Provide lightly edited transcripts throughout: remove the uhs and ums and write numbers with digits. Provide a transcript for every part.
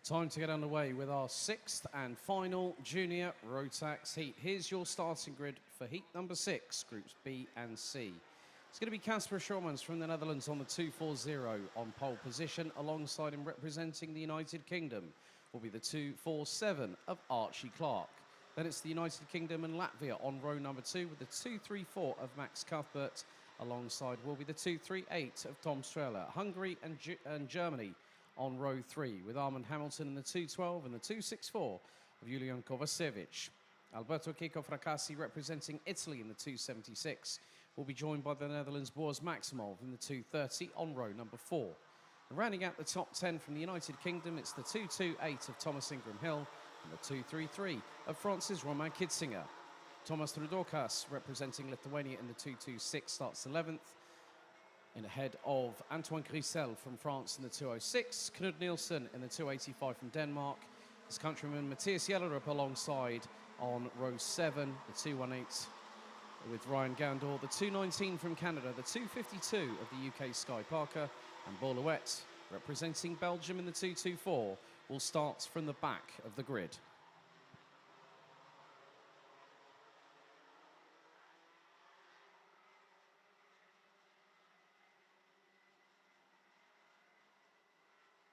Time to get underway with our sixth and final junior Rotax heat. Here's your starting grid for heat number 6, groups B and C. It's going to be Casper Schormans from the Netherlands on the 240 on pole position. Alongside him representing the United Kingdom will be the 247 of Archie Clark. Then it's the United Kingdom and Latvia on row number 2 with the 234 of Max Cuthbert. Alongside will be the 238 of Tom Strehler. Hungary and Germany on row 3 with Armand Hamilton in the 212 and the 264 of Julian Kovacevic. Alberto Kiko Fracassi representing Italy in the 276 will be joined by the Netherlands' Boris Maximov in the 230 on row number 4. And rounding out the top 10 from the United Kingdom, it's the 228 of Thomas Ingram Hill and the 233 of France's Romain Kitzinger. Tomas Rudokas representing Lithuania in the 226 starts 11th. In ahead of Antoine Grissel from France in the 206, Knud Nielsen in the 285 from Denmark. His countryman Matthias Jellerup alongside on row 7, the 218 with Ryan Gandor, the 219 from Canada, the 252 of the UK Sky Parker, and Borlouet representing Belgium in the 224 will start from the back of the grid.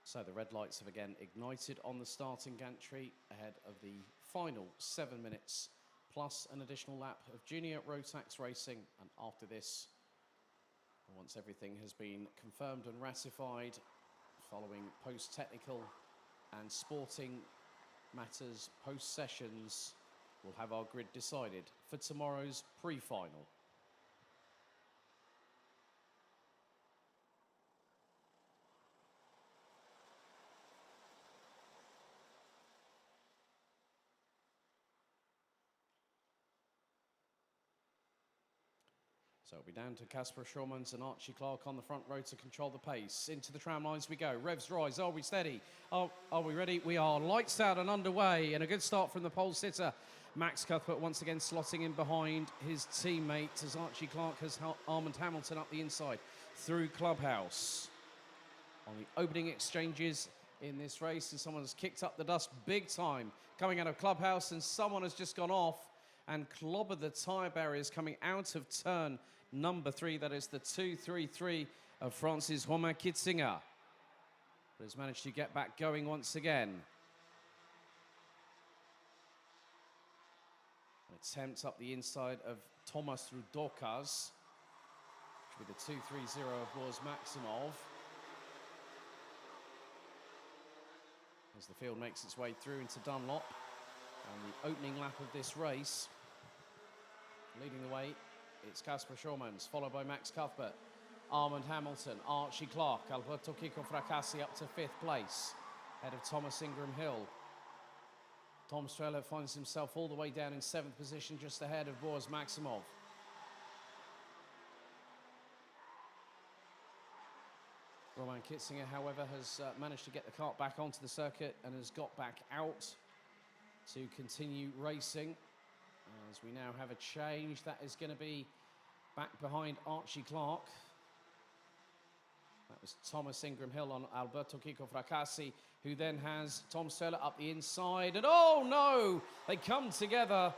So the red lights have again ignited on the starting gantry ahead of the final 7 minutes plus an additional lap of junior Rotax racing. And after this, once everything has been confirmed and ratified, following post-technical and sporting matters post-sessions, we'll have our grid decided for tomorrow's pre-final. So it'll be down to Casper Schormans and Archie Clark on the front row to control the pace. Into the tram lines we go. Revs rise. Are we steady? Are we ready? We are. Lights out and underway. And a good start from the pole sitter. Max Cuthbert once again slotting in behind his teammate as Archie Clark has Armand Hamilton up the inside through Clubhouse. On the opening exchanges in this race, and someone has kicked up the dust big time coming out of Clubhouse, and someone has just gone off and clobbered the tyre barriers coming out of turn number 3. That is the 233 of France's Romain Kitzinger. But has managed to get back going once again. An attempt up the inside of Tomas Rudokas, which will be the 230 of Boris Maximov. As the field makes its way through into Dunlop. And the opening lap of this race, leading the way, it's Casper Schormans, followed by Max Cuthbert, Armand Hamilton, Archie Clark, Alberto Kiko Fracassi up to 5th place, ahead of Thomas Ingram Hill. Tom Strehler finds himself all the way down in 7th position, just ahead of Boris Maximov. Romain Kitzinger, however, has managed to get the cart back onto the circuit and has got back out to continue racing. As we now have a change, that is going to be back behind Archie Clark. That was Thomas Ingram Hill on Alberto Kiko Fracassi, who then has Tom Strehler up the inside. And oh no, they come together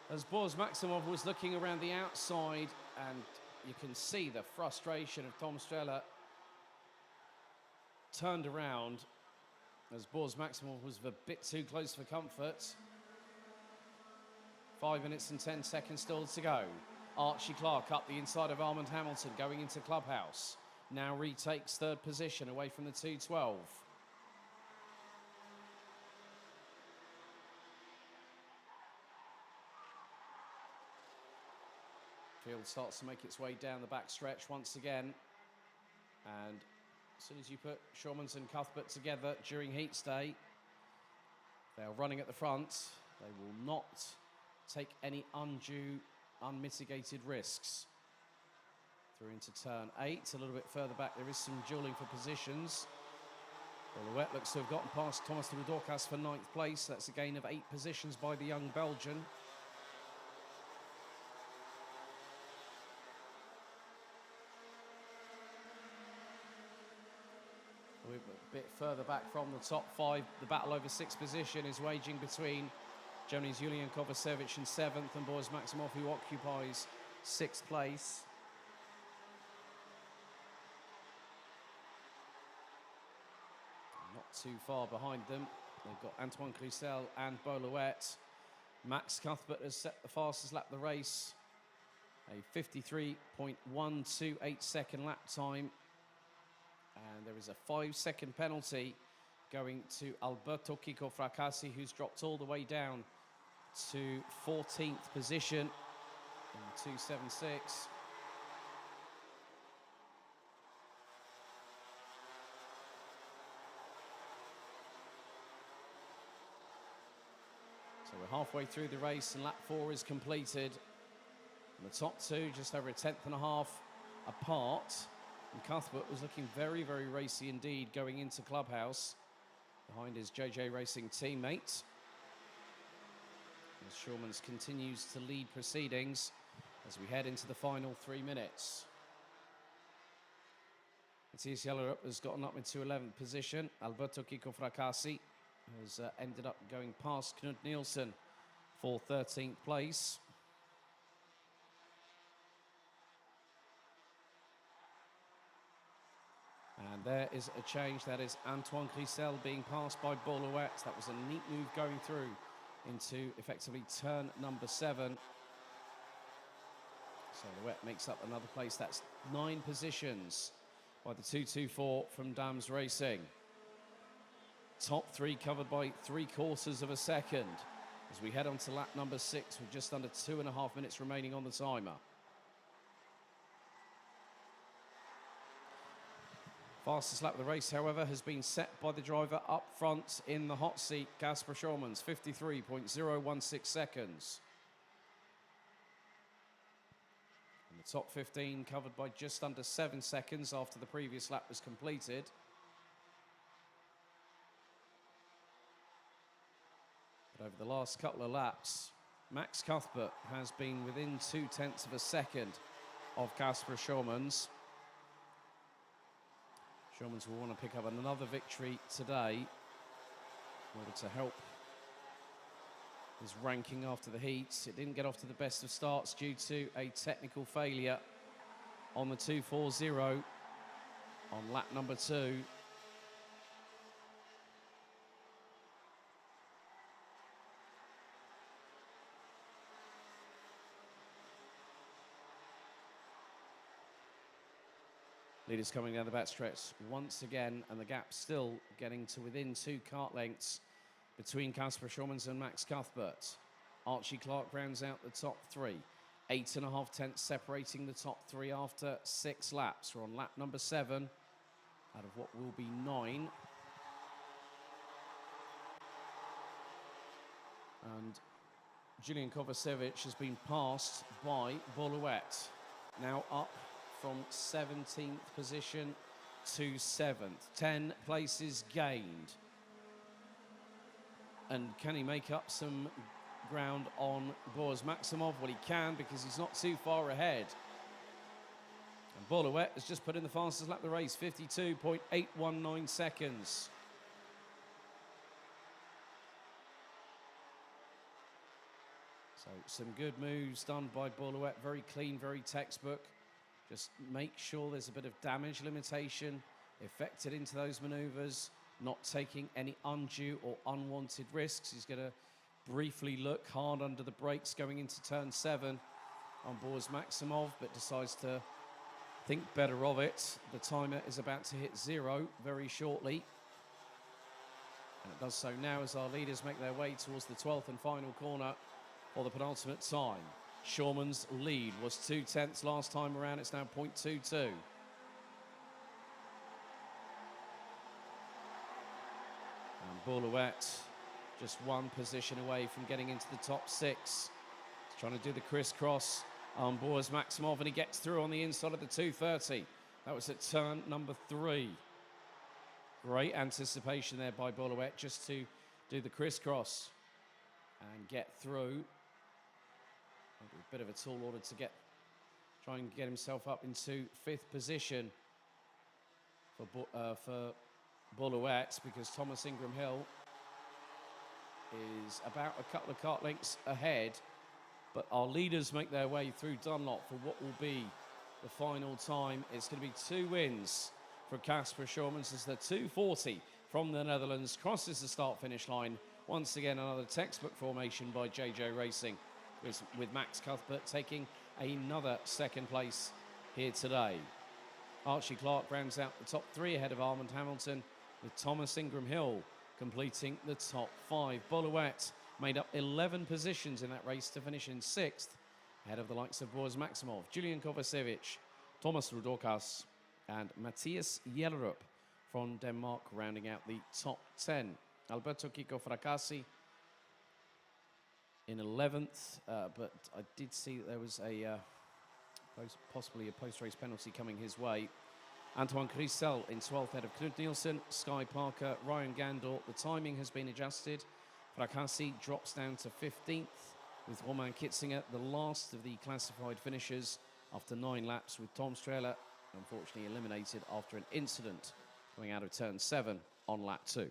as Boris Maximov was looking around the outside, and you can see the frustration of Tom Strehler turned around as Boris Maximov was a bit too close for comfort. 5 minutes and 10 seconds still to go. Archie Clark up the inside of Armand Hamilton going into Clubhouse. Now retakes 3rd position away from the 212. Field starts to make its way down the back stretch once again. And as soon as you put Schormans and Cuthbert together during heat stay, they're running at the front. They will not take any undue, unmitigated risks. Through into turn 8, a little bit further back, there is some dueling for positions. Borlouet looks to have gotten past Tomas Rudokas for 9th place. That's a gain of 8 positions by the young Belgian. we're a bit further back from the top 5. The battle over 6th position is waging between Germany's Julian Kovacevic in 7th and Boris Maximov, who occupies 6th place. Not too far behind them, they've got Antoine Cluzel and Beaulouet. Max Cuthbert has set the fastest lap of the race, a 53.128 second lap time. And there is a 5-second penalty going to Alberto Kiko Fracassi, who's dropped all the way down to 14th position in 2.76. So we're halfway through the race and lap 4 is completed. And the top 2 just over a 10.5 apart. And Cuthbert was looking very, very racy indeed going into Clubhouse behind his JJ Racing teammate. As Shurmans continues to lead proceedings as we head into the final 3 minutes. Matthias Jellerup has gotten up into 11th position. Alberto Kiko Fracassi has ended up going past Knud Nielsen for 13th place. And there is a change. That is Antoine Cluzel being passed by Beaulouet. That was a neat move going through into effectively turn number 7. So Beaulouet makes up another place. That's 9 positions by the 2.24 from Dams Racing. Top 3 covered by 3/4 of a second as we head on to lap number 6 with just under 2.5 minutes remaining on the timer. Fastest lap of the race, however, has been set by the driver up front in the hot seat, Kasper Schulmans, 53.016 seconds. And the top 15 covered by just under 7 seconds after the previous lap was completed. But over the last couple of laps, Max Cuthbert has been within 0.2 of a second of Kasper Schulmans. Schulmans will want to pick up another victory today in order to help his ranking after the heats. It didn't get off to the best of starts due to a technical failure on the 2.40 on lap number 2. Leaders coming down the backstretch once again, and the gap still getting to within 2 kart lengths between Kasper Schulmans and Max Cuthbert. Archie Clark rounds out the top 3. 8.5 tenths separating the top 3 after 6 laps. We're on lap number 7 out of what will be 9. And Julian Kovacevic has been passed by Beaulouet, now up from 17th position to 7th. 10 places gained. And can he make up some ground on Boris Maximov? Well, he can, because he's not too far ahead. And Beaulouet has just put in the fastest lap of the race, 52.819 seconds. So some good moves done by Beaulouet, very clean, very textbook. Just make sure there's a bit of damage limitation affected into those maneuvers, not taking any undue or unwanted risks. He's going to briefly look hard under the brakes going into turn 7 on Boris Maximov, but decides to think better of it. The timer is about to hit 0 very shortly. And it does so now as our leaders make their way towards the 12th and final corner for the penultimate time. Schurmans' lead was 2 tenths last time around. It's now 0.22. And Beaulouet just 1 position away from getting into the top 6. He's trying to do the crisscross on Boris Maximov, and he gets through on the inside of the 2.30. That was at turn number 3. Great anticipation there by Beaulouet just to do the crisscross and get through. A bit of a tall order to try and get himself up into 5th position for Boulouette, because Thomas Ingram Hill is about a couple of kart lengths ahead. But our leaders make their way through Dunlop for what will be the final time. It's going to be 2 wins for Casper Schurmans as the 240 from the Netherlands crosses the start-finish line. Once again, another textbook formation by JJ Racing, with Max Cuthbert taking another second place here today. Archie Clark rounds out the top 3 ahead of Armand Hamilton, with Thomas Ingram Hill completing the top 5. Boulouette made up 11 positions in that race to finish in 6th, ahead of the likes of Boris Maximov, Julian Kovacevic, Thomas Rudokas, and Matthias Jellerup from Denmark, rounding out the top 10. Alberto Kiko Fracassi in 11th, but I did see that there was possibly a post-race penalty coming his way. Antoine Christel in 12th, ahead of Knut Nielsen, Sky Parker, Ryan Gandor. The timing has been adjusted. Fracassi drops down to 15th, with Romain Kitzinger, the last of the classified finishers after 9 laps, with Tom Strehler unfortunately eliminated after an incident coming out of turn 7 on lap 2.